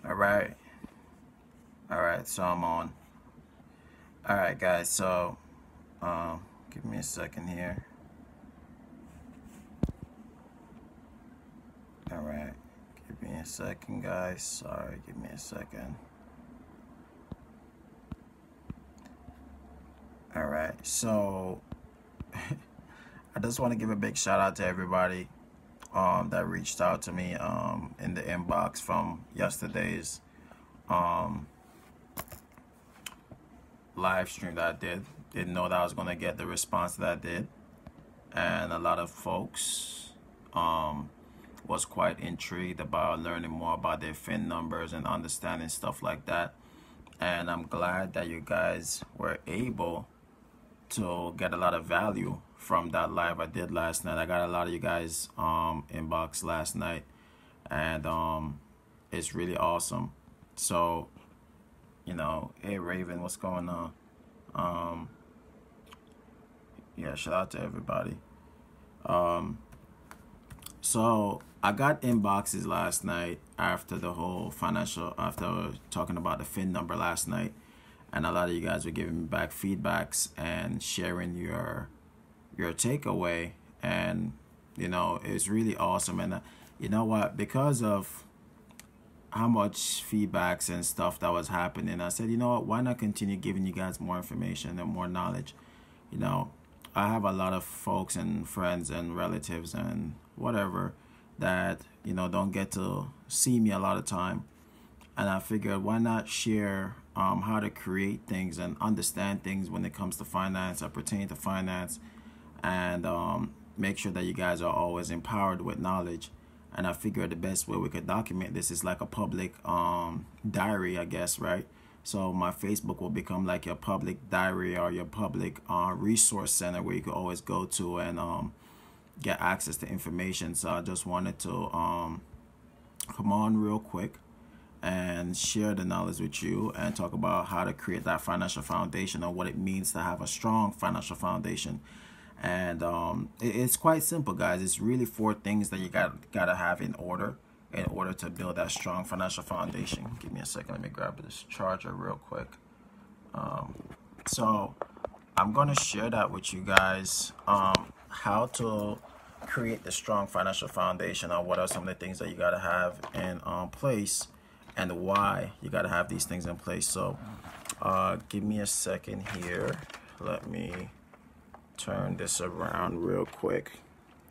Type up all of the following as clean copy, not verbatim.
All right. All right. So I'm on. All right, guys. So, give me a second here. All right. Give me a second, guys. Sorry. Give me a second. All right. So, I just want to give a big shout out to everybody that reached out to me in the inbox from yesterday's um, live stream that I did. Didn't know that I was going to get the response that I did. And a lot of folks was quite intrigued about learning more about their fin numbers and understanding stuff like that. And I'm glad that you guys were able to get a lot of value from that live I did last night. I got a lot of you guys inbox last night, and it's really awesome. So, hey Raven, what's going on? Yeah, shout out to everybody. So I got inboxes last night after the whole after talking about the fin number last night, and a lot of you guys were giving me back feedbacks and sharing your takeaway, and it's really awesome. And you know what? Because of how much feedbacks and stuff that was happening, I said, you know what? Why not continue giving you guys more information and more knowledge? You know, I have a lot of folks and friends and relatives and whatever that don't get to see me a lot of time, and I figured why not share how to create things and understand things when it comes to finance or pertain to finance, and make sure that you guys are always empowered with knowledge. And I figured the best way we could document this is like a public diary, I guess, right? So my Facebook will become like your public diary or your public resource center where you can always go to and get access to information. So I just wanted to come on real quick and share the knowledge with you and talk about how to create that financial foundation or what it means to have a strong financial foundation. And it's quite simple, guys. It's really 4 things that you gotta have in order to build that strong financial foundation. Give me a second. Let me grab this charger real quick. So I'm gonna share that with you guys. How to create the strong financial foundation, or what are some of the things that you gotta have in place, and why you gotta have these things in place. So give me a second here. Let me turn this around real quick.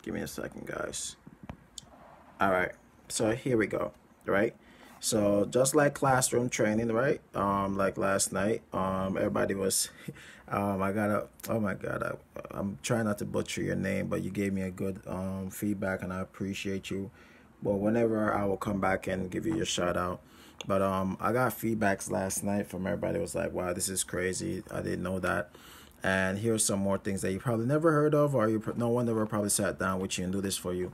Give me a second, guys. All right, so here we go. Right, so just like classroom training, right? Like last night, everybody was I gotta, oh my god, I'm trying not to butcher your name, but you gave me a good feedback, and I appreciate you. But whenever I will come back and give you your shout out. But I got feedbacks last night from everybody. It was like, wow, this is crazy, I didn't know that. And here's some more things that you probably never heard of, or no one ever probably sat down with you and do this for you.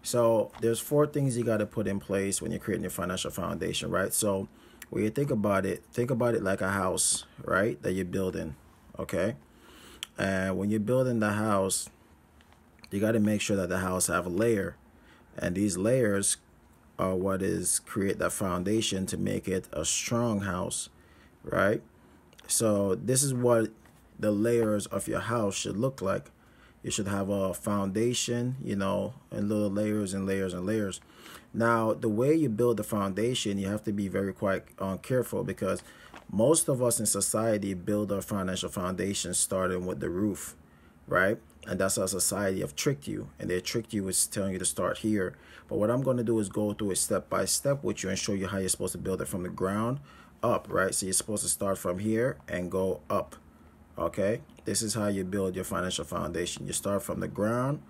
So there's 4 things you got to put in place when you're creating your financial foundation, right? So when you think about it like a house, right, that you're building, okay? And when you're building the house, you got to make sure that the house have a layer, and these layers are what is create that foundation to make it a strong house, right? So this is what the layers of your house should look like. You should have a foundation, and little layers and layers and layers. Now, the way you build the foundation, you have to be very quite careful, because most of us in society build our financial foundation starting with the roof, right? And that's how society have tricked you, and they tricked you with telling you to start here. But what I'm going to do is go through it step by step with you and show you how you're supposed to build it from the ground up, right? So you're supposed to start from here and go up. Okay, this is how you build your financial foundation. You start from the ground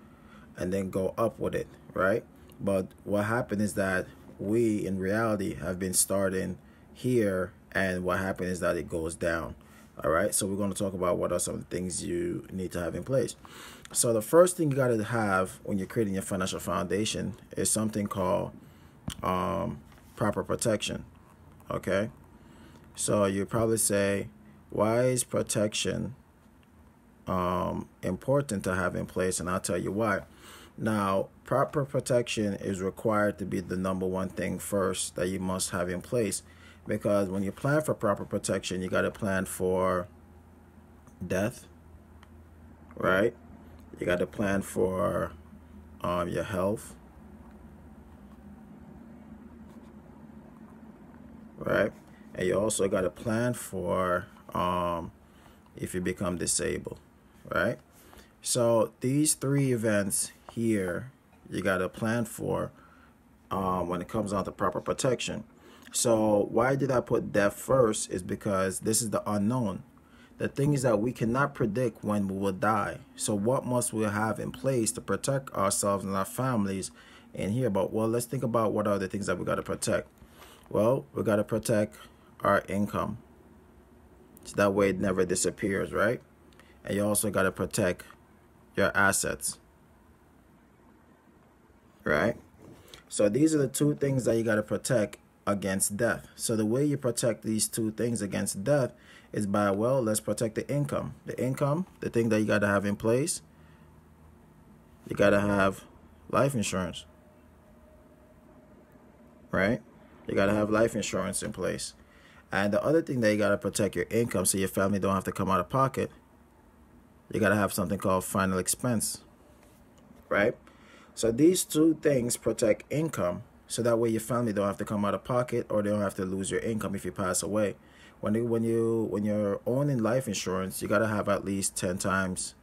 and then go up with it, right? But what happened is that we, in reality, have been starting here, and what happened is that it goes down. All right, so we're going to talk about what are some of the things you need to have in place. So the first thing you got to have when you're creating your financial foundation is something called proper protection. Okay, so you probably say, why is protection important to have in place? And I'll tell you why. Now, proper protection is required to be the number one thing first that you must have in place, because when you plan for proper protection, you got to plan for death, right? You got to plan for your health, right? And you also got to plan for if you become disabled, right? So these three events here, you got to plan for when it comes down to proper protection. So why did I put death first is because this is the unknown. The thing is that we cannot predict when we will die. So what must we have in place to protect ourselves and our families in here? But well, let's think about what are the things that we got to protect. Well, we got to protect our income, so that way it never disappears, right? And you also got to protect your assets, right? So these are the two things that you got to protect against death. So the way you protect these two things against death is by, well, let's protect the income. The income, the thing that you got to have in place, you got to have life insurance, right? You got to have life insurance in place. And the other thing that you got to protect your income so your family don't have to come out of pocket, you got to have something called final expense, right? So these two things protect income, so that way your family don't have to come out of pocket, or they don't have to lose your income if you pass away. When you're owning life insurance, you got to have at least 10 times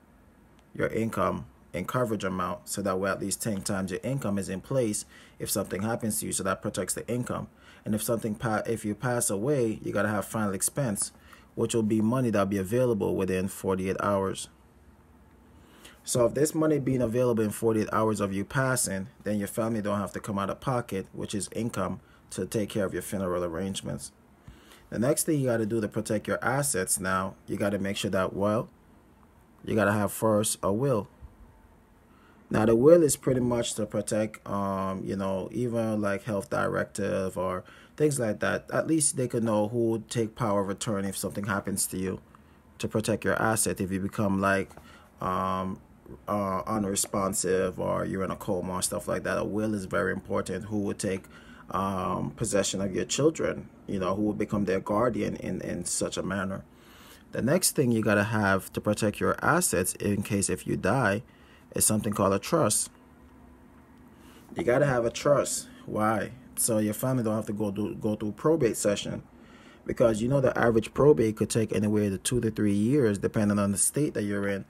your income in coverage amount, so that way at least 10 times your income is in place if something happens to you, so that protects the income. And if you pass away, you got to have final expense, which will be money that'll be available within 48 hours. So if this money being available in 48 hours of you passing, then your family don't have to come out of pocket, which is income, to take care of your funeral arrangements. The next thing you got to do to protect your assets now, you got to make sure that, well, you got to have first a will. Now the will is pretty much to protect, even like health directive or things like that. At least they could know who would take power of attorney if something happens to you, to protect your asset. If you become like unresponsive, or you're in a coma or stuff like that, a will is very important. Who would take possession of your children, who will become their guardian in such a manner. The next thing you got to have to protect your assets in case if you die is something called a trust. You got to have a trust. Why? So your family don't have to go through probate session, because the average probate could take anywhere to 2 to 3 years, depending on the state that you're in,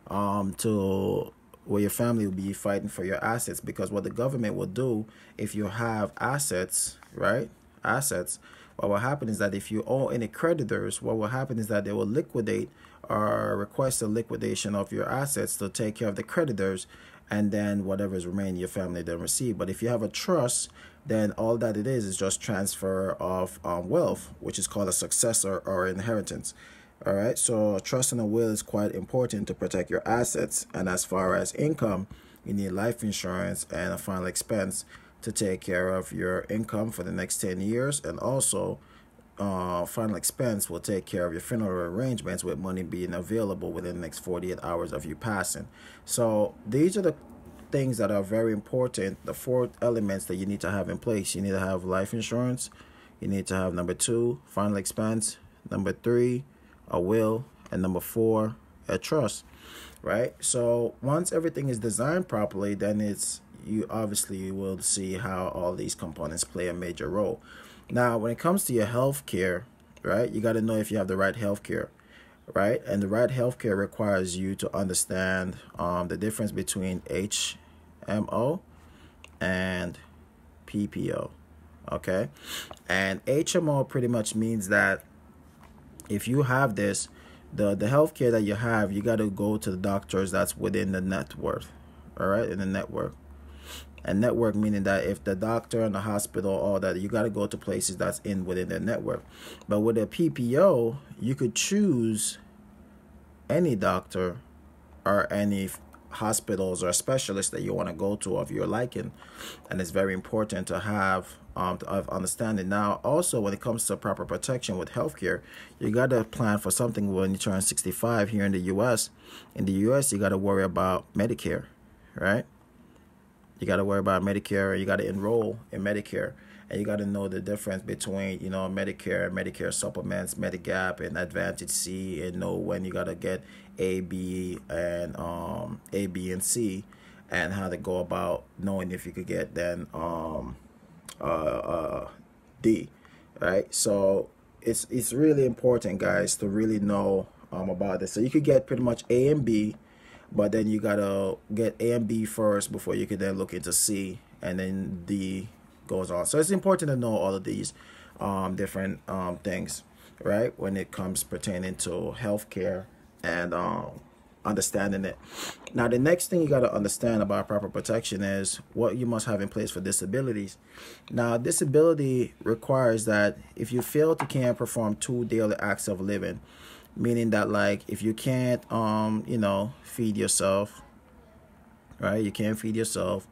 to where your family will be fighting for your assets. Because what the government will do, if you have assets, right? Assets, what will happen is that if you owe any creditors, what will happen is that they will liquidate or request a liquidation of your assets to take care of the creditors, and then whatever is remaining, your family then receive. But if you have a trust, then all that it is just transfer of wealth, which is called a successor or inheritance. All right, so a trust and a will is quite important to protect your assets. And as far as income, you need life insurance and a final expense to take care of your income for the next 10 years. And also, final expense will take care of your funeral arrangements, with money being available within the next 48 hours of you passing. So these are the things that are very important, the 4 elements that you need to have in place. You need to have life insurance. You need to have, number 2, final expense. Number 3, a will. And number 4, a trust, right? So once everything is designed properly, then you obviously will see how all these components play a major role. Now, when it comes to your health care, right, you got to know if you have the right health care, right? And the right health care requires you to understand the difference between HMO and PPO, okay? And HMO pretty much means that if you have this, the health care that you have, you got to go to the doctors that's within the network, all right, in the network. And network meaning that if the doctor and the hospital, all that, you got to go to places that's within their network. But with a PPO, you could choose any doctor or any hospitals or specialists that you want to go to of your liking. And it's very important to have understanding. Now, also, when it comes to proper protection with healthcare, you got to plan for something when you turn 65 here in the U.S. In the U.S., you got to worry about Medicare, right? You got to worry about Medicare. You got to enroll in Medicare. And you got to know the difference between, Medicare, Medicare supplements, Medigap, and Advantage C, and know when you got to get A, B, and A, B, and C, and how to go about knowing if you could get then D, right? So it's really important, guys, to really know about this. So you could get pretty much A and B, but then you gotta get A and B first before you could then look into C, and then D goes on. So it's important to know all of these different things, right, when it comes pertaining to healthcare and understanding it. Now, the next thing you got to understand about proper protection is what you must have in place for disabilities. Now, disability requires that if you fail to can't perform 2 daily acts of living, meaning that, like, if you can't feed yourself, right, you can't feed yourself,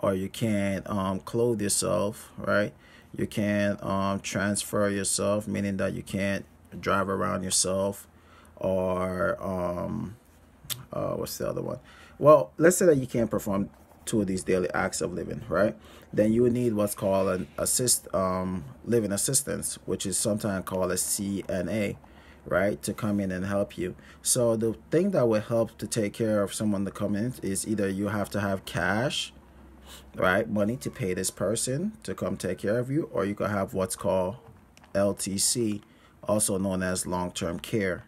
or you can't clothe yourself, right, you can't transfer yourself, meaning that you can't drive around yourself, or what's the other one? Well, let's say that you can't perform 2 of these daily acts of living, right? Then you would need what's called an living assistance, which is sometimes called a CNA, right, to come in and help you. So the thing that will help to take care of someone to come in is either you have to have cash, right, money to pay this person to come take care of you, or you could have what's called LTC, also known as long-term care,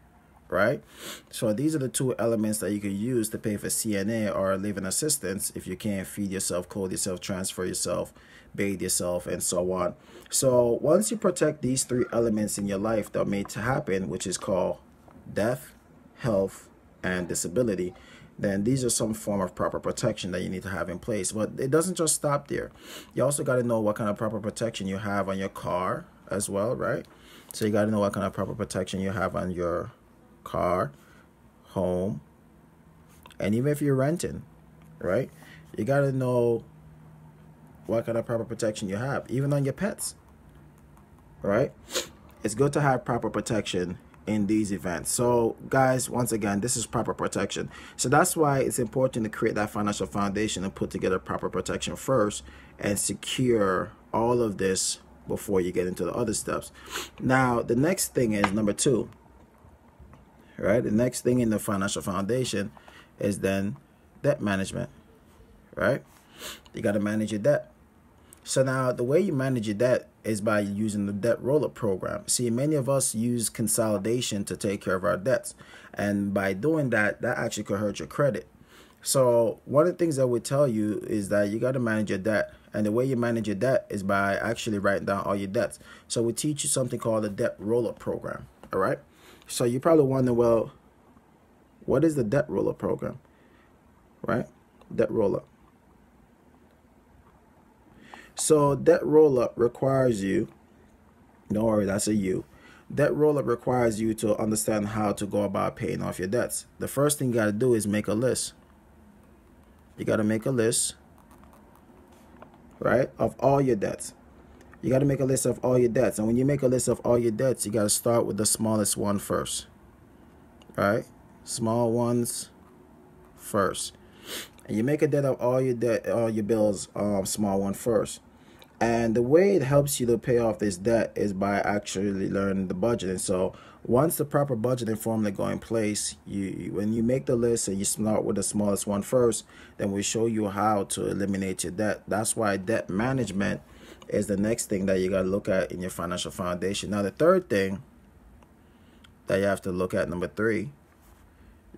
right? So these are the 2 elements that you could use to pay for CNA or living assistance if you can't feed yourself, clothe yourself, transfer yourself, bathe yourself, and so on. So once you protect these 3 elements in your life that may happen, which is called death, health, and disability, then these are some form of proper protection that you need to have in place. But it doesn't just stop there. You also got to know what kind of proper protection you have on your car as well, right? So you got to know what kind of proper protection you have on your car, home, and even if you're renting, right, you got to know what kind of proper protection you have, even on your pets, right? It's good to have proper protection in these events. So guys, once again, this is proper protection. So that's why it's important to create that financial foundation and put together proper protection first and secure all of this before you get into the other steps. Now, the next thing is number 2. Right, the next thing in the financial foundation is then debt management, right? You got to manage your debt. So now the way you manage your debt is by using the debt roll-up program. See, many of us use consolidation to take care of our debts, and by doing that, that actually could hurt your credit. So one of the things that we tell you is that you got to manage your debt, and the way you manage your debt is by actually writing down all your debts. So we teach you something called the debt roll-up program, all right? So you probably wonder, well, what is the debt roll-up program, right? Debt roll-up. So debt roll-up requires you, don't worry, that's a you. Debt roll-up requires you to understand how to go about paying off your debts. The first thing you got to do is make a list. You got to make a list, right, of all your debts. You got to make a list of all your debts. And when you make a list of all your debts, you got to start with the smallest one first. Right? Small ones first. And you make a debt of all your debt, all your bills, small one first. And the way it helps you to pay off this debt is by actually learning the budgeting. So once the proper budgeting formula go in place, when you make the list and you start with the smallest one first, then we show you how to eliminate your debt. That's why debt management is the next thing that you got to look at in your financial foundation. Now, the third thing that you have to look at, number 3,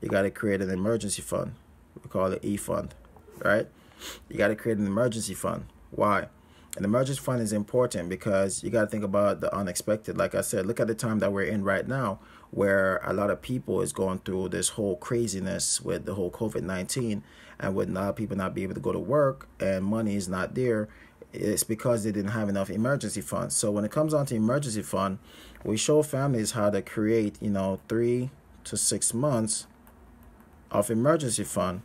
you got to create an emergency fund. We call it E-fund, right? You got to create an emergency fund. Why? An emergency fund is important because you got to think about the unexpected. Like I said, look at the time that we're in right now, where a lot of people is going through this whole craziness with the whole COVID-19, and with a lot of people not being able to go to work and money is not there. It's because they didn't have enough emergency funds. So when it comes on to emergency fund, we show families how to create, 3 to 6 months of emergency fund,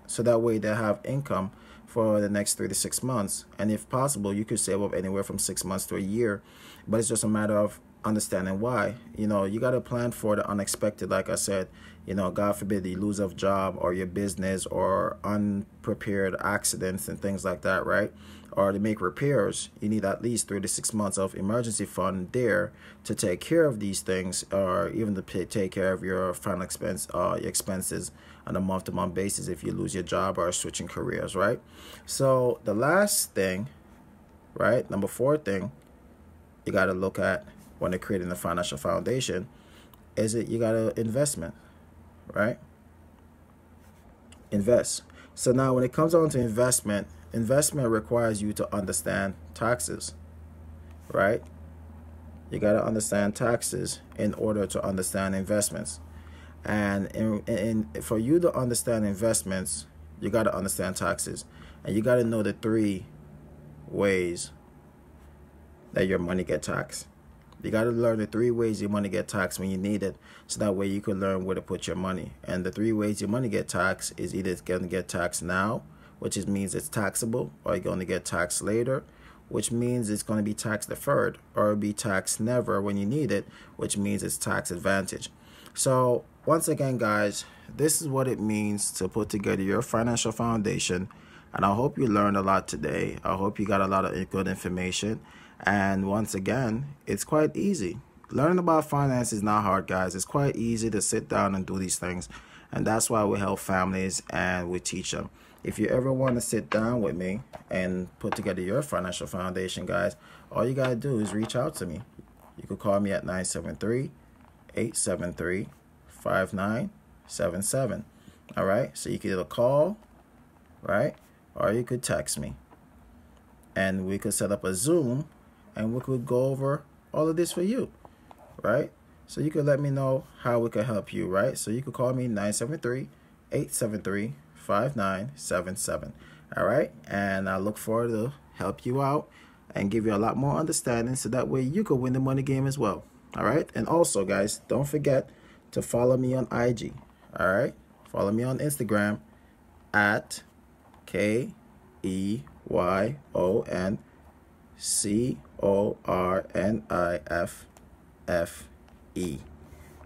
so that way they have income for the next 3 to 6 months. And if possible, you could save up anywhere from 6 months to a year. But it's just a matter of understanding why. You know, you got to plan for the unexpected. Like I said, you know, God forbid you lose a job or your business or unprepared accidents and things like that, right? Or to make repairs, you need at least 3 to 6 months of emergency fund there to take care of these things, or even to take care of your final expenses on a month-to-month basis if you lose your job or switching careers, right? So the last thing, right, number 4 thing you got to look at when you're creating a financial foundation is that you got to investment, right? Invest. So now when it comes on to investment requires you to understand taxes, right? You got to understand taxes in order to understand investments. And for you to understand investments, you got to understand taxes. And you got to know the 3 ways that your money get taxed. You got to learn the 3 ways your money get taxed when you need it, so that way you can learn where to put your money. And the 3 ways your money get taxed is either it's going to get taxed now, which means it's taxable, or you're going to get taxed later, which means it's going to be tax deferred, or be taxed never when you need it, which means it's tax advantage. So once again, guys, this is what it means to put together your financial foundation. And I hope you learned a lot today. I hope you got a lot of good information. And once again, it's quite easy. Learning about finance is not hard, guys. It's quite easy to sit down and do these things. And that's why we help families and we teach them. If you ever want to sit down with me and put together your financial foundation, guys, all you got to do is reach out to me. You could call me at 973-873-5977. All right? So you could either call, right? Or you could text me. And we could set up a Zoom and we could go over all of this for you, right? So you could let me know how we could help you, right? So you could call me 973-873-5977. All right? And I look forward to help you out and give you a lot more understanding, so that way you could win the money game as well. All right? And also, guys, don't forget to follow me on IG. All right? Follow me on Instagram at KeyonCorniffe.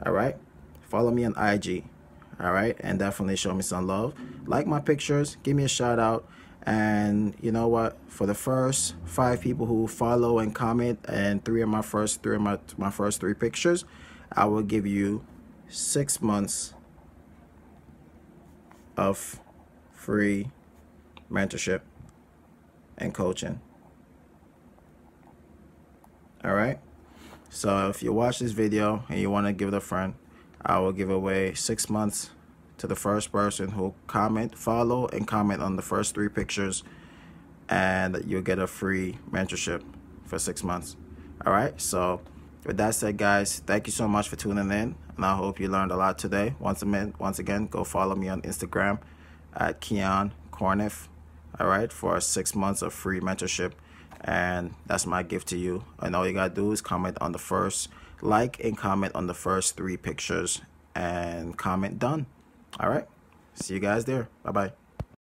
All right? Follow me on IG. All right? And definitely show me some love. Like my pictures. Give me a shout out. And you know what? For the first 5 people who follow and comment, and 3 of my first 3 pictures, I will give you 6 months of free mentorship and coaching. All right? So if you watch this video and you want to give it a friend, I will give away 6 months to the first person who follow and comment on the first 3 pictures, and you'll get a free mentorship for 6 months. All right? So with that said, guys, thank you so much for tuning in, and I hope you learned a lot today. Once again, go follow me on Instagram at KeyonCorniffe, all right, for 6 months of free mentorship. And that's my gift to you. And all you gotta do is comment on the first, like and comment on the first 3 pictures, and comment done. All right, see you guys there. Bye bye.